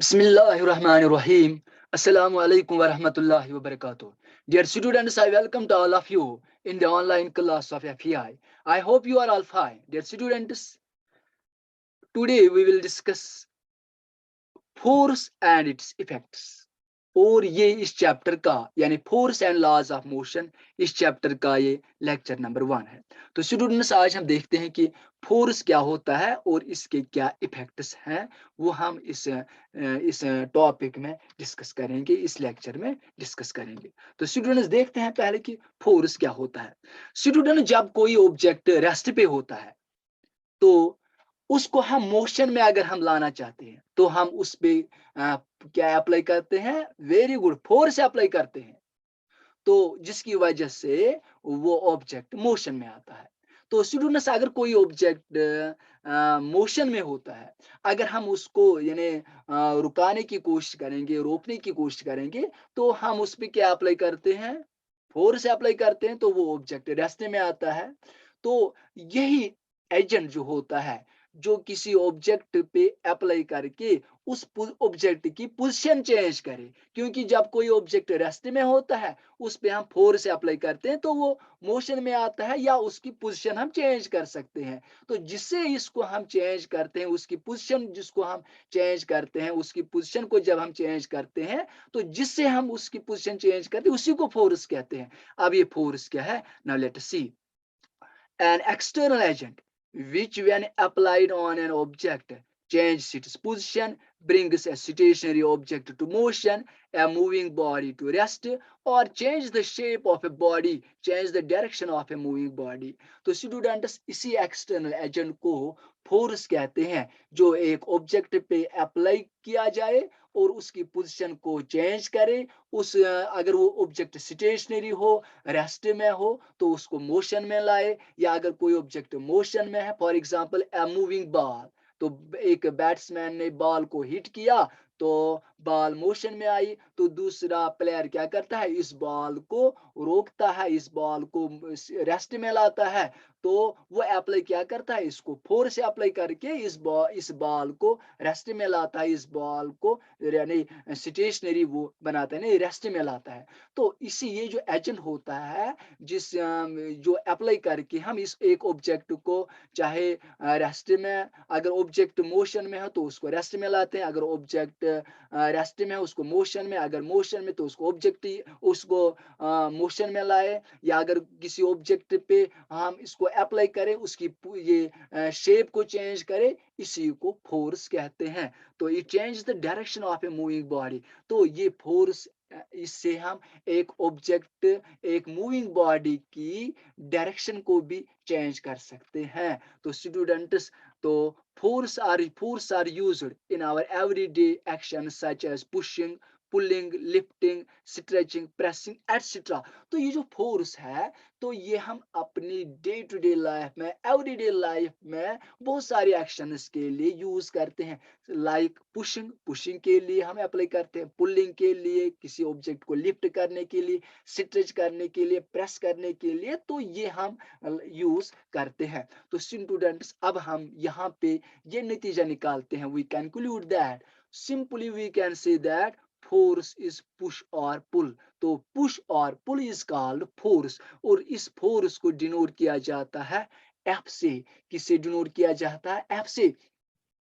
Bismillahirrahmanirrahim. Assalamu alaikum wa rahmatullahi wa barakatuh. Dear students, I welcome to all of you in the online class of FEI. I hope you are all fine. Dear students, today we will discuss force and its effects. और ये इस chapter का यानी force and laws of motion इस chapter का ये lecture number 1 है। तो स्टूडेंट्स, आज हम देखते हैं कि फोर्स क्या होता है और इसके क्या इफेक्ट्स हैं, वो हम इस टॉपिक में डिस्कस करेंगे, इस लेक्चर में डिस्कस करेंगे। तो स्टूडेंट्स, देखते हैं पहले कि फोर्स क्या होता है। स्टूडेंट, जब कोई ऑब्जेक्ट रेस्ट पे होता है तो उसको हम मोशन में अगर हम लाना चाहते हैं तो हम उस पे क्या अप्लाई करते हैं? वेरी गुड, फोर्स अप्लाई करते हैं। तो जिसकी वजह से वो ऑब्जेक्ट मोशन में आता है। तो स्टूडेंट्स, अगर कोई ऑब्जेक्ट मोशन में होता है, अगर हम उसको यानी रुकाने की कोशिश करेंगे, रोकने की कोशिश करेंगे, तो हम उस पे क्या अप्लाई करते हैं? फोर्स अप्लाई करते हैं, तो वो ऑब्जेक्ट रेस्ट में आता है। तो यही एजेंट जो होता है, जो किसी ऑब्जेक्ट पे अप्लाई करके उस ऑब्जेक्ट की पोजीशन चेंज करे, क्योंकि जब कोई ऑब्जेक्ट रेस्ट में होता है उस पे हम फोर्स अप्लाई करते हैं तो वो मोशन में आता है या उसकी पोजीशन हम चेंज कर सकते हैं। तो जिससे इसको हम चेंज करते हैं, उसकी पोजीशन जिसको हम चेंज करते हैं, उसकी पोजीशन को जब हम चेंज करते हैं, तो जिससे हम उसकी पोजीशन चेंज करते हैं उसी को फोर्स कहते हैं। अब ये फोर्स क्या है? Now let us see. An external agent, which when applied on an object, changes its position, brings a stationary object to motion, a moving body to rest, or change the shape of a body, change the direction of a moving body. तो students, इसी external agent को force कहते हैं, जो एक object पे apply किया जाए और उसकी पोजीशन को चेंज करे। अगर वो ऑब्जेक्ट स्टेशनरी हो, रेस्ट में हो, तो उसको मोशन में लाए, या अगर कोई ऑब्जेक्ट मोशन में है, for example a moving ball, तो एक बैट्समैन ने बॉल को हिट किया तो बॉल मोशन में आई, तो दूसरा प्लेयर क्या करता है? इस बॉल को रोकता है, इस बॉल को रेस्ट में लाता है। तो वो अप्लाई क्या करता है? इसको फोर्स अप्लाई करके इस बॉल को रेस्ट में लाता है, इस बॉल को यानी स्टेशनरी वो बनाता है, नहीं रेस्ट में लाता है। तो इसी ये जो एजेंट होता है, जो अप्लाई करके हम इस एक ऑब्जेक्ट को, चाहे रेस्ट में, अगर ऑब्जेक्ट मोशन में है तो उसको रेस्ट में लाते हैं, अगर ऑब्जेक्ट रेस्ट में है उसको मोशन में, अगर मोशन में तो उसको ऑब्जेक्ट उसको मोशन में लाए, या अगर किसी ऑब्जेक्ट पे हम इसको अप्लाई करें, उसकी ये शेप को चेंज करें, इसी को फोर्स कहते हैं। तो it change the direction of A moving body. तो ये फोर्स, इससे हम एक ऑब्जेक्ट, एक मूविंग बॉडी की डायरेक्शन को भी चेंज कर सकते हैं। तो स्टूडेंट्स, तो force are used in our everyday actions such as pushing, pulling, lifting, stretching, pressing, etcetera. तो ये जो फोर्स है, तो ये हम अपनी डे टू डे लाइफ में, एवरीडे लाइफ में बहुत सारे एक्शंस के लिए यूज करते हैं। लाइक पुशिंग, पुशिंग के लिए हम अप्लाई करते हैं, पुलिंग के लिए किसी ऑब्जेक्ट को लिफ्ट करने के लिए, स्ट्रेच करने के लिए, प्रेस करने के लिए, तो ये हम यूज करते हैं। तो स्टूडेंट्स, अब हम यहाँ पे ये नतीजा निकालते हैं। We conclude that, simply we can say that force is push और पुल। तो पुश और पुल इज कॉल्ड फोर्स, और इस फोर्स को डिनोट किया जाता है एफ से। किससे डिनोट किया जाता है? एफ से।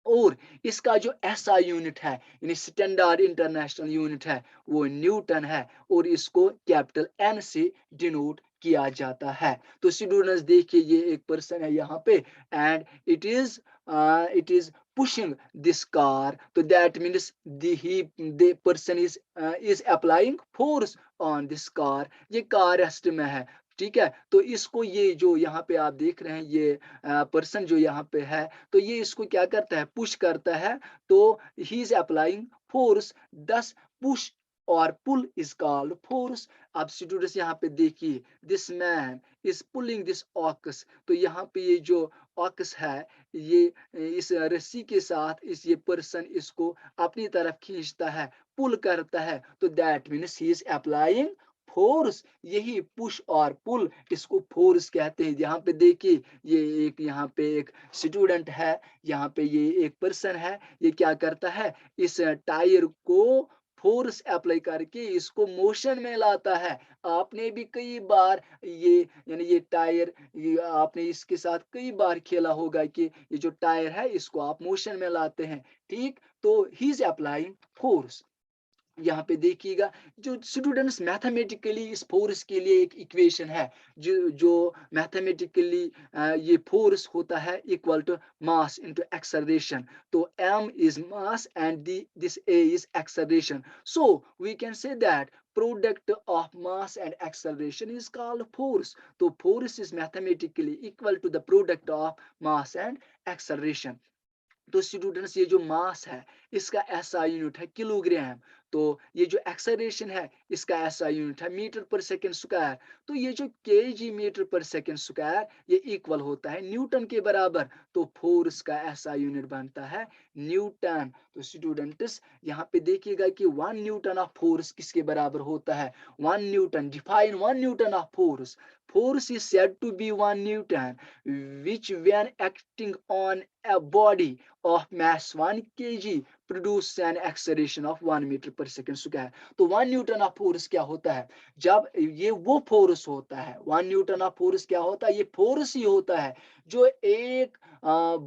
और इसका जो ऐसा यूनिट है, यानी स्टैंडर्ड इंटरनेशनल यूनिट है, वो न्यूटन है, और इसको कैपिटल एन से डिनोट किया जाता है। तो स्टूडेंट्स, देखिए ये एक पर्सन है यहाँ पे, and it is pushing this car, so that means the person is applying force on this car। ये कार रेस्ट में है, ठीक है। तो इसको, ये जो यहाँ पे आप देख रहे हैं, ये पर्सन जो यहाँ पे है, तो ये इसको क्या करता है? पुश करता है। तो he is applying force, thus push और पुल इज कॉल्ड फोर्स। अब स्टूडेंट्स, यहाँ पे देखिए, this man is pulling this ox. तो यहाँ पे ये जो ऑक्स है, ये इस रस्सी के साथ ये पर्सन इसको अपनी तरफ खींचता है, पुल करता है। तो that means he is applying force, यही पुश और पुल, इसको फोर्स कहते हैं। यहाँ पे देखिए, ये एक यहाँ पे एक स्टूडेंट है, यहाँ पे ये एक पर्सन है, ये क्या करता है, इस टायर को फोर्स अप्लाई करके इसको मोशन में लाता है। आपने भी कई बार ये यानी ये टायर, ये आपने इसके साथ कई बार खेला होगा कि ये जो टायर है इसको आप मोशन में लाते हैं, ठीक। तो ही इज अप्लाइंग फोर्स। यहाँ पे देखिएगा, जो स्टूडेंट्स मैथमेटिकली इस फोर्स के लिए एक इक्वेशन है, जो जो मैथमेटिकली ये फोर्स होता है equal to mass into acceleration. तो m is mass and this a is acceleration. So we can say that product of mass and acceleration is called force. तो force is mathematically equal to the product of mass and acceleration. तो students, ये जो मास है इसका SI unit है kilogram. तो ये जो एक्सेलरेशन है इसका एसआई यूनिट है मीटर पर सेकंड स्क्वायर। तो ये जो KG metre per second square ये इक्वल होता है न्यूटन के बराबर। तो फोर्स का एसआई यूनिट बनता है न्यूटन। तो स्टूडेंट्स, यहाँ पे देखिएगा कि 1 न्यूटन ऑफ फोर्स किसके बराबर होता है। 1 Newton, define 1 Newton of force. Force is said to be 1 Newton, which when acting on a body of mass 1 kg produce an acceleration of 1 meter per second square. तो 1 Newton of force क्या होता है, जब ये वो force होता है, 1 Newton of force क्या होता है, ये फोर्स ही होता है जो एक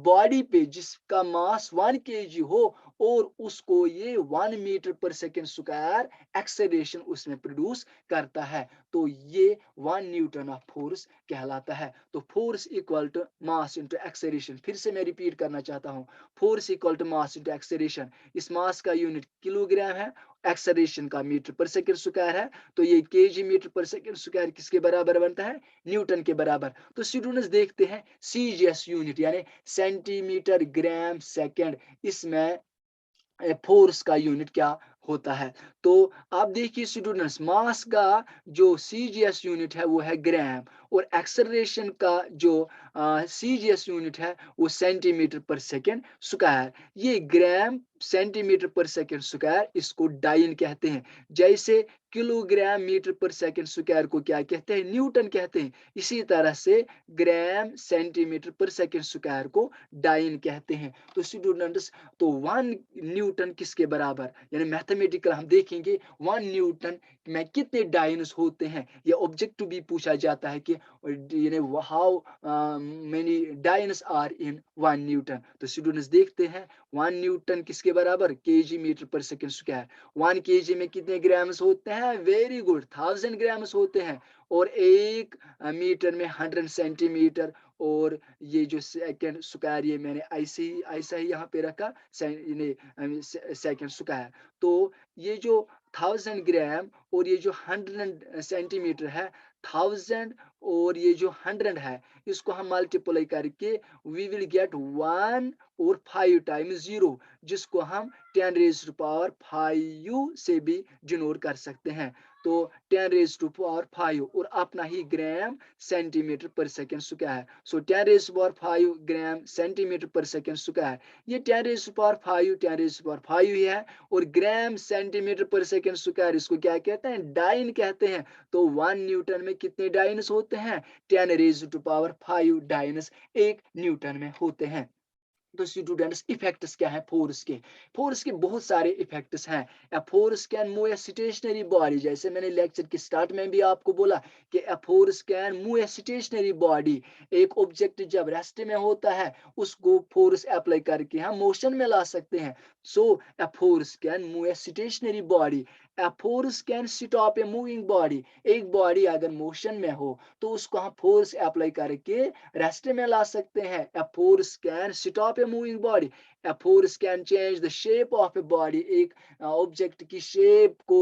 बॉडी पे जिसका मास 1 kg हो और उसको ये 1 मीटर पर सेकेंड स्क्वायर एक्सेलरेशन उसमें प्रोड्यूस करता है। तो ये 1 न्यूटन ऑफ फोर्स कहलाता है। तो force equal to mass into acceleration. फिर से मैं रिपीट करना चाहता हूँ, force equal to mass into acceleration. इस मास का यूनिट किलोग्राम है, एक्सेलरेशन का मीटर पर सेकंड स्क्वायर है। तो ये KG metre per second square किसके बराबर बनता है, न्यूटन के बराबर। तो स्टूडेंट्स देखते हैं सीजीएस यूनिट यानी सेंटीमीटर ग्राम सेकंड, इसमें फोर्स का यूनिट क्या होता है। तो आप देखिए स्टूडेंट्स, मास का जो सीजीएस यूनिट है वो है ग्राम, और एक्सेलरेशन का जो सीजीएस यूनिट है वो सेंटीमीटर पर सेकेंड स्क्वायर। ये ग्राम सेंटीमीटर पर सेकेंड स्क्वायर, इसको डाइन कहते हैं। जैसे किलोग्राम मीटर पर सेकेंड स्क्वायर को क्या कहते हैं, न्यूटन कहते हैं। इसी तरह से ग्राम सेंटीमीटर पर सेकेंड स्क्वायर को डाइन कहते हैं। तो स्टूडेंट्स, तो 1 न्यूटन किसके बराबर, यानी मैथमेटिकल हम देखेंगे 1 न्यूटन में कितने डाइन्स होते हैं। ये ऑब्जेक्टिव भी पूछा जाता है कि how many dynes are in 1 newton. तो स्टूडेंट्स देखते हैं 1 न्यूटन किसके बराबर, KG metre per second square. 1 KG में कितने ग्राम्स होते हैं, वेरी गुड, 1000 ग्राम्स होते हैं। और 1 मीटर में 100 सेंटीमीटर। और ये जो सेकंड स्क्वायर, ये मैंने ऐसा ही यहाँ पे रखा सेकंड स्क्वायर। तो ये जो 1000 ग्राम और ये जो 100 सेंटीमीटर है, 1000 और ये जो 100 है, इसको हम मल्टीप्लाई करके वी विल गेट 1 और 5 टाइम्स 0, जिसको हम 10 रेज़ टू पावर 5 से भी डिनोट कर सकते हैं। तो 10 रेज़ टू पावर 5 और अपना ही gram centimetre per second square. So 10 raise to power 5 gram centimetre per second square, ये 10 रेज़ टू पावर 5 ही है। और gram centimetre per second square, इसको क्या कहते हैं, डाइन कहते हैं। तो 1 न्यूटन में कितने डाइन्स होते हैं, 10 raise to power 5 dynes 1 newton में होते हैं। तो स्टूडेंट्स, इफेक्ट्स क्या है फोर्स के, फोर्स के बहुत सारे इफेक्ट्स हैं। ए force can move a stationary body, जैसे मैंने लेक्चर के स्टार्ट में भी आपको बोला कि ए force can move a stationary body. एक ऑब्जेक्ट जब रेस्ट में होता है उसको फोर्स अप्लाई करके हम मोशन में ला सकते हैं। So a force can move a stationary body. A force can stop a moving body, एक बॉडी अगर मोशन में हो तो उसको हम फोर्स अप्लाई करके रेस्ट में ला सकते हैं। ए force can stop a moving body. A force can change the shape of a body, एक ऑब्जेक्ट की शेप को,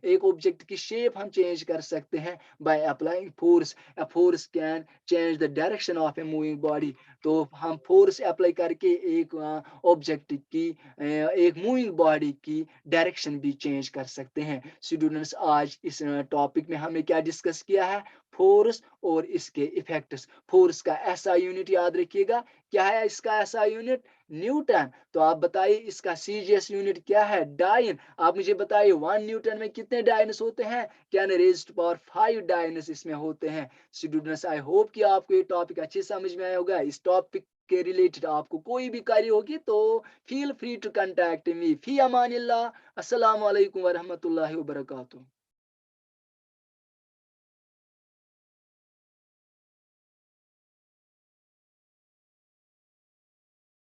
एक ऑब्जेक्ट की शेप हम चेंज कर सकते हैं by applying force. A force can change the direction of A moving body. तो हम फोर्स अप्लाई करके एक ऑब्जेक्ट की, एक मूविंग बॉडी की डायरेक्शन भी चेंज कर सकते हैं। स्टूडेंट्स, आज इस टॉपिक में हमने क्या डिस्कस किया है, फोर्स और इसके इफेक्ट्स। फोर्स का ऐसा यूनिट याद रखिएगा, क्या है इसका ऐसा यूनिट? न्यूटन। तो आप बताइए इसका सीजीएस यूनिट क्या है? डाइन। आप मुझे बताइए 1 न्यूटन में कितने डायनस होते हैं? 10⁻⁵ डायनस इसमें होते हैं। स्टूडेंट्स, आई होप कि आपको ये टॉपिक अच्छे समझ में आया होगा। इस टॉपिक के रिलेटेड आपको कोई भी कार्य होगी तो फील फ्री टू कंटैक्ट मी। फी अमानिल्लाह। अस्सलाम वालेकुम वरहमतुल्लाहि वबरकातुहू।